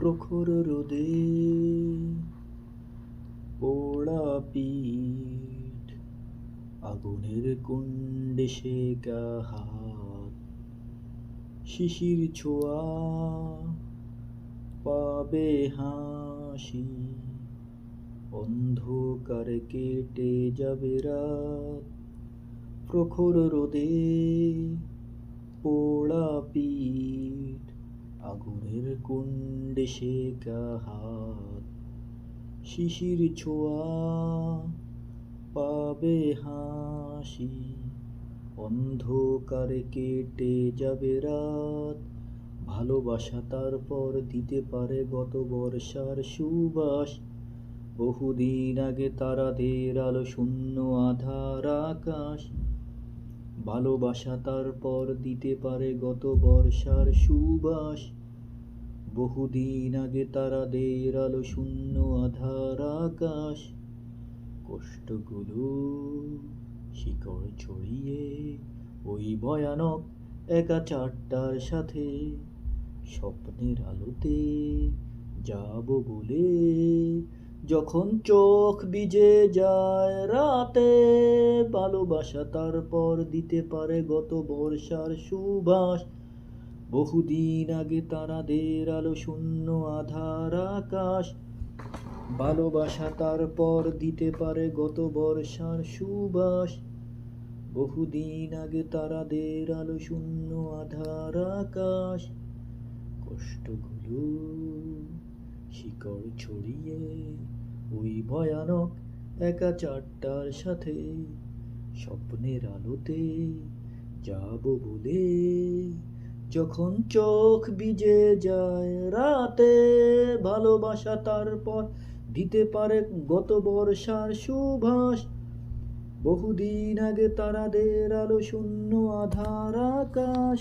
প্রখর রোদে পোড়া পিঠ, আগুনের কুণ্ডে সেকা হাত, শিশির ছোঁয়া পাবে হাসি, অন্ধকারে কেটে যাবে রাত। প্রখর রোদে পোড়া পিঠ, আগুনের কুণ্ডে সেকা হাত, শিশির ছোঁয়া পাবে হাসি, অন্ধকারে কেটে যাবে রাত। ভালোবাসা তারপর দিতে পারে গত বর্ষার সুবাস, বহুদিন আগে তারাদের আলো শূন্য আধার আকাশ। ভালোবাসা তারপর দিতে পারে গত বর্ষার সুবাস, বহুদিন আগে তারাদের আলো শূন্য আধার আকাশ। কষ্টগুলো শিকড় ছড়িয়ে ওই ভয়ানক একা চারটার সাথে, স্বপ্নের আলোতে যাব বলে যখন চোখ ভিজে যায় রাতে। ভালোবাসা তারপর দিতে পারে গত বর্ষার সুবাস, বহুদিন আগে তারাদের আলো শূন্য আধার আকাশ। ভালোবাসা তারপর দিতে পারে গত বর্ষার সুবাস, বহুদিন আগে তারাদের আলো শূন্য আধার আকাশ। কষ্টগুলো শিকড় ছড়িয়ে ওই ভয়ানক একা চারটার সাথে, স্বপ্নের আলোতে যাব বলে যখন চোখ ভিজে যায় রাতে। ভালোবাসা তারপর দিতে পারে গত বর্ষার সুবাস, বহুদিন আগে তারাদের আলো শূন্য আধার আকাশ।